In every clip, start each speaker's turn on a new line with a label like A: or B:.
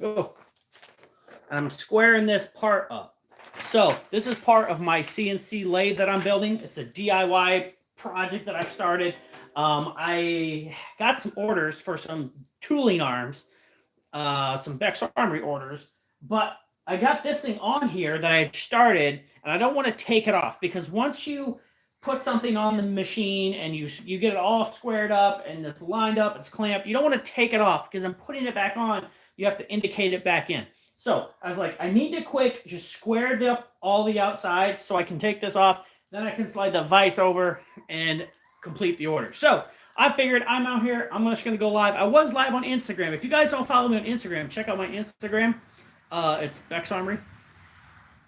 A: Oh, and I'm squaring this part up. So this is part of my CNC lathe that I'm building. It's a DIY project that I've started. I got some orders for some tooling arms, some BECK'S Armory orders, but I got this thing on here that I had started, and I don't want to take it off, because once you put something on the machine and you get it all squared up and it's lined up, it's clamped, you don't want to take it off, because I'm putting it back on. You have to indicate it back in. So I was like, I need to quick just square up all the outsides so I can take this off. Then I can slide the vise over and complete the order. So I figured I'm out here. I'm just going to go live. I was live on Instagram. If you guys don't follow me on Instagram, check out my Instagram. It's BECK'S Armory.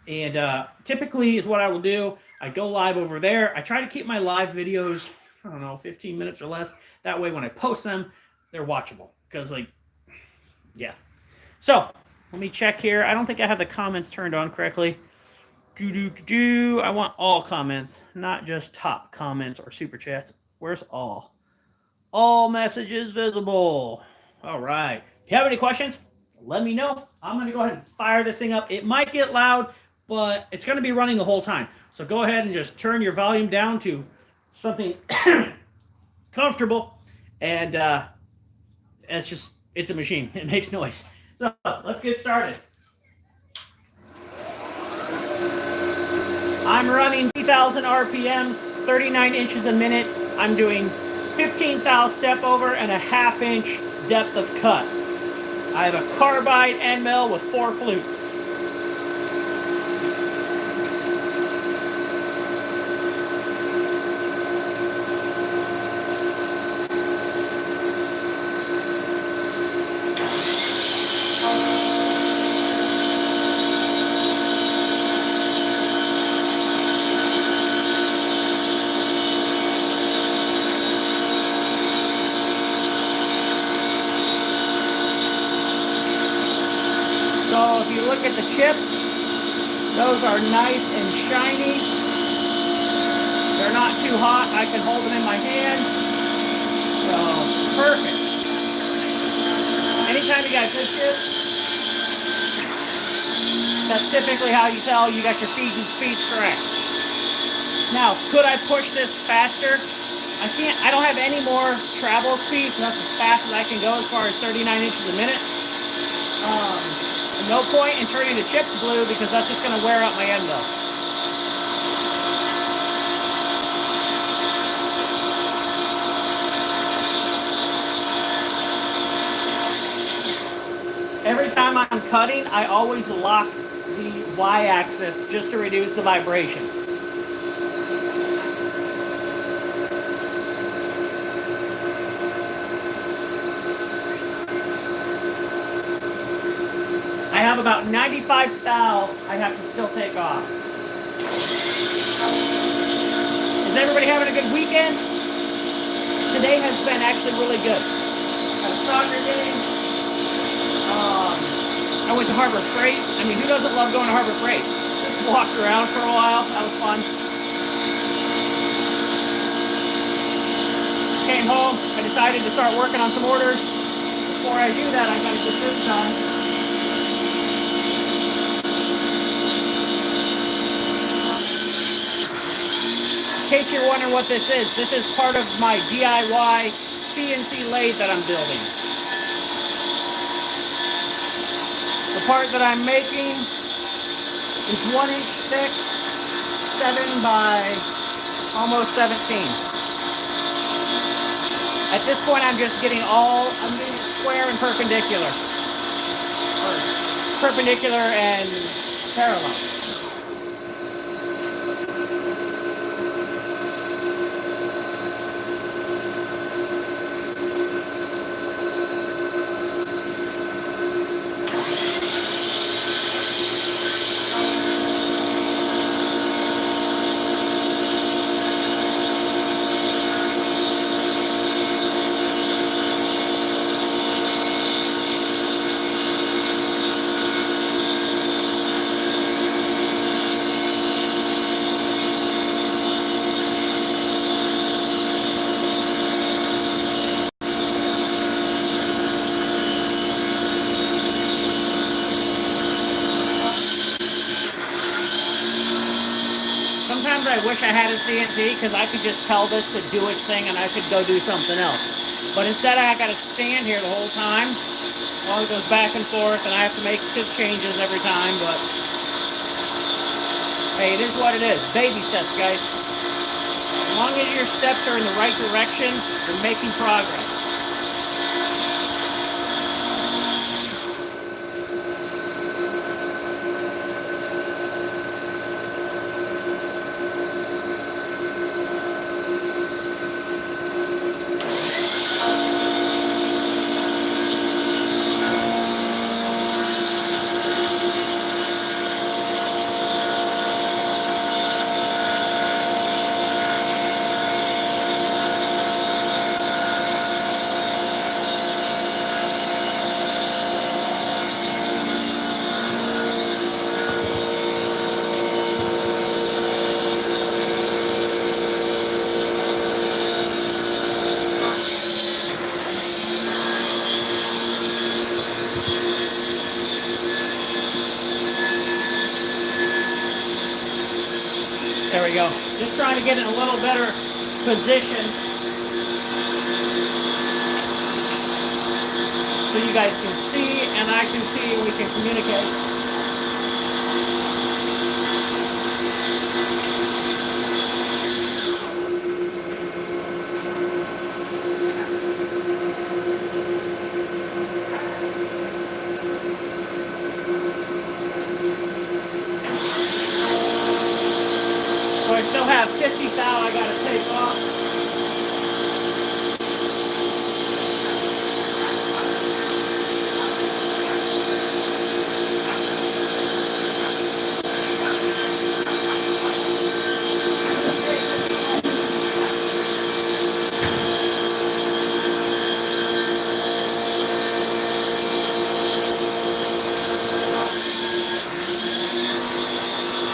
A: And typically is what I will do. I go live over there. I try to keep my live videos, I don't know, 15 minutes or less. That way when I post them, they're watchable. Because, like, yeah. So let me check here. I don't think I have the comments turned on correctly. I want all comments, not just top comments or super chats. Where's all? All messages visible. All right. If you have any questions, let me know. I'm going to go ahead and fire this thing up. It might get loud, but it's going to be running the whole time. So go ahead and just turn your volume down to something comfortable. And it's a machine. It makes noise. So let's get started. I'm running 3,000 RPMs, 39 inches a minute. I'm doing 15 thou step over and a ½ inch depth of cut. I have a carbide end mill with 4 flutes. So if you look at the chips, those are nice and shiny. They're not too hot. I can hold them in my hand. So perfect. Anytime you got good chips, that's typically how you tell you got your feed and speed correct. Now, could I push this faster? I can't. I don't have any more travel speed, so that's as fast as I can go as far as 39 inches a minute. No point in turning the chips blue, because that's just going to wear out my end mill. Every time I'm cutting, I always lock the Y-axis just to reduce the vibration. I have about 95 thou I have to still take off. Is everybody having a good weekend? Today has been actually really good. Had a soccer game. I went to Harbor Freight. I mean, who doesn't love going to Harbor Freight? Just walked around for a while. That was fun. Came home. I decided to start working on some orders. Before I do that, I got to get this done. In case you're wondering what this is part of my DIY CNC lathe that I'm building. The part that I'm making is 1 inch thick, 7 by almost 17. At this point, I'm getting it square and perpendicular. Or perpendicular and parallel. I wish I had a CNC because I could just tell this to do its thing and I could go do something else. But instead I got to stand here the whole time while it goes back and forth, and I have to make changes every time. But hey, it is what it is. Baby steps, guys. As long as your steps are in the right direction, you're making progress. There we go. Just trying to get in a little better position so you guys can see and I can see and we can communicate. So I still have 50 thou I gotta take off.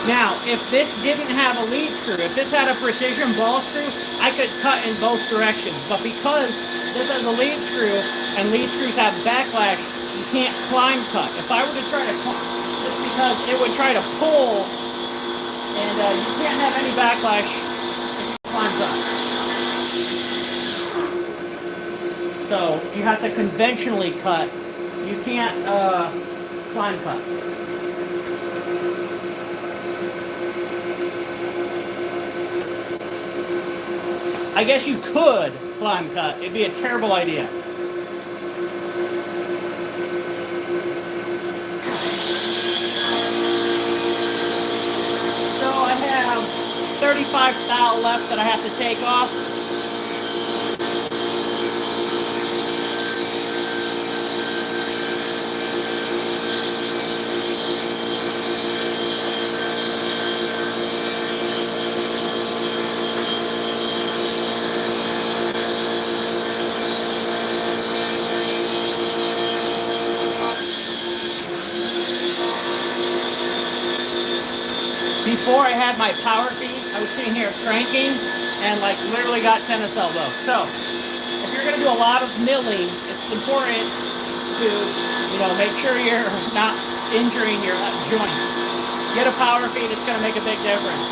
A: Now, if this didn't have a lead screw, if this had a precision ball screw, I could cut in both directions. But because this has a lead screw and lead screws have backlash, you can't climb cut. If I were to try to climb, just because it would try to pull, and you can't have any backlash if you climb cut. So you have to conventionally cut. You can't climb cut. I guess you could climb cut. It'd be a terrible idea. So I have 35 thou left that I have to take off. Before I had my power feed, I was sitting here cranking and like literally got tennis elbow. So if you're gonna do a lot of milling, it's important to, make sure you're not injuring your joints. Get a power feed, it's gonna make a big difference.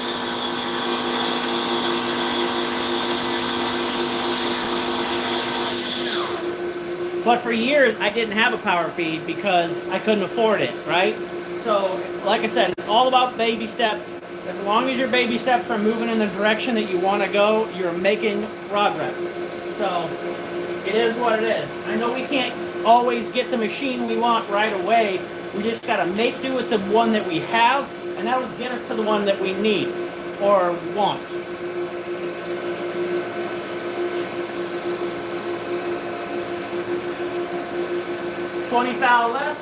A: But for years, I didn't have a power feed because I couldn't afford it, right? So, like I said, it's all about baby steps. As long as your baby steps are moving in the direction that you want to go, you're making progress. So, it is what it is. I know we can't always get the machine we want right away. We just got to make do with the one that we have, and that will get us to the one that we need or want. $20 thou left.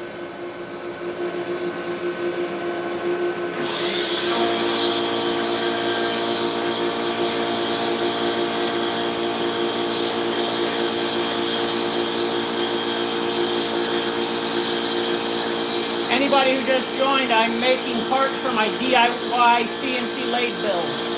A: Anybody who just joined, I'm making parts for my DIY CNC lathe build.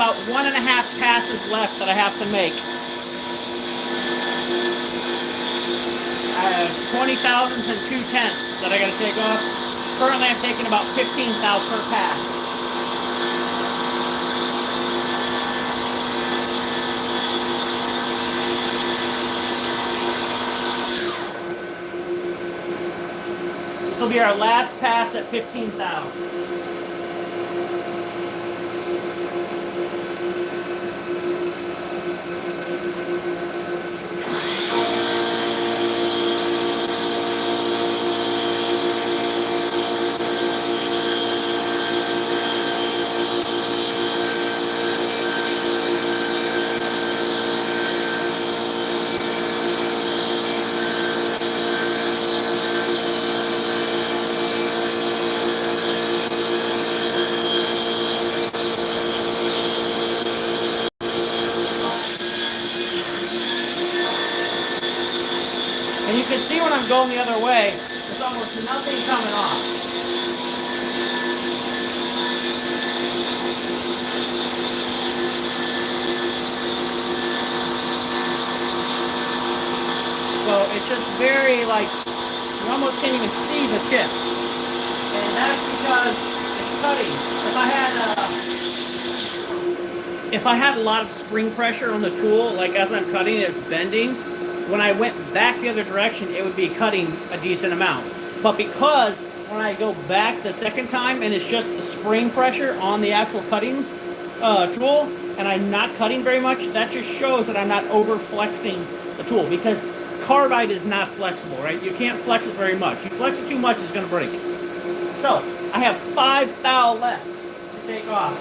A: about 1.5 passes left that I have to make. I have 20 thousandths and 2/10 that I got to take off. Currently, I'm taking about 15 thou per pass. This will be our last pass at 15 thou. And you can see when I'm going the other way, there's almost nothing coming off. So it's just very like, you almost can't even see the chip. And that's because it's cutting. If I had a lot of spring pressure on the tool, like as I'm cutting it's bending, when I went back the other direction, it would be cutting a decent amount. But because when I go back the second time and it's just the spring pressure on the actual cutting tool, and I'm not cutting very much, that just shows that I'm not over flexing the tool, because carbide is not flexible, right? You can't flex it very much. You flex it too much, it's going to break. So I have 5 thou left to take off.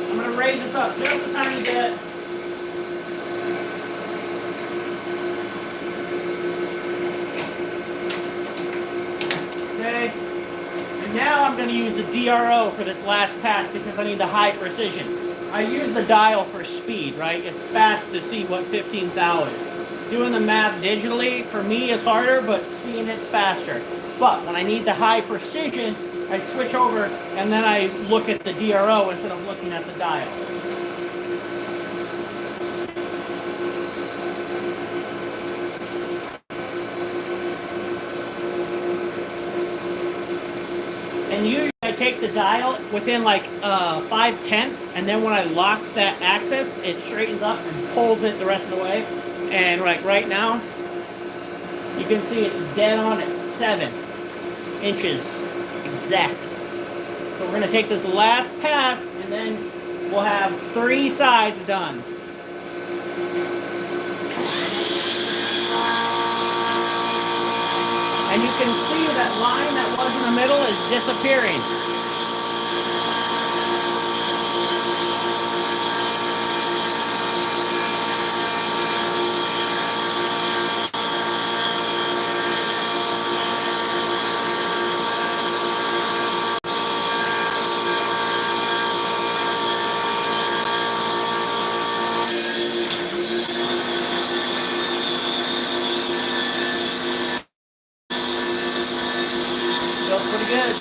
A: I'm going to raise this up just a tiny bit. Okay, and now I'm going to use the DRO for this last pass because I need the high precision. I use the dial for speed, right? It's fast to see what 15 thou is. Doing the math digitally for me is harder, but seeing it's faster. But when I need the high precision, I switch over and then I look at the DRO instead of looking at the dial. And usually I take the dial within like 5/10, and then when I lock that axis, it straightens up and pulls it the rest of the way. And right now, you can see it's dead on at 7 inches exact. So we're going to take this last pass, and then we'll have 3 sides done. And you can see that line that was in the middle is disappearing. Feels pretty good.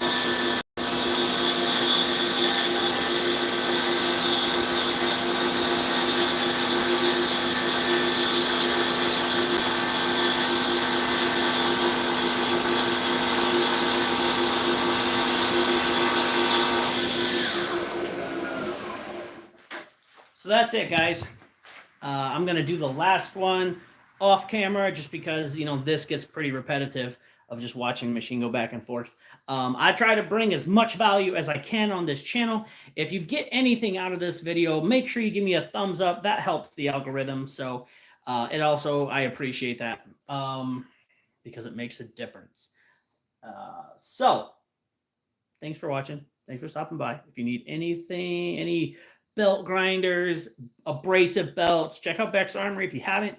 A: So that's it, guys. I'm going to do the last one off camera just because, you know, this gets pretty repetitive of just watching the machine go back and forth. I try to bring as much value as I can on this channel. If you get anything out of this video, make sure you give me a thumbs up. That helps the algorithm. So it also, I appreciate that because it makes a difference. So thanks for watching. Thanks for stopping by. If you need anything, any belt grinders, abrasive belts, check out BECK'S Armory if you haven't.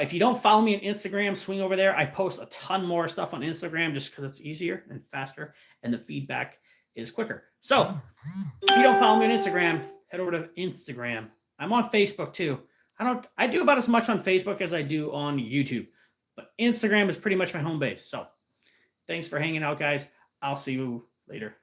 A: If you don't follow me on Instagram, swing over there. I post a ton more stuff on Instagram just because it's easier and faster and the feedback is quicker. So if you don't follow me on Instagram, head over to Instagram. I'm on Facebook too. I do about as much on Facebook as I do on YouTube, but Instagram is pretty much my home base. So thanks for hanging out, guys. I'll see you later.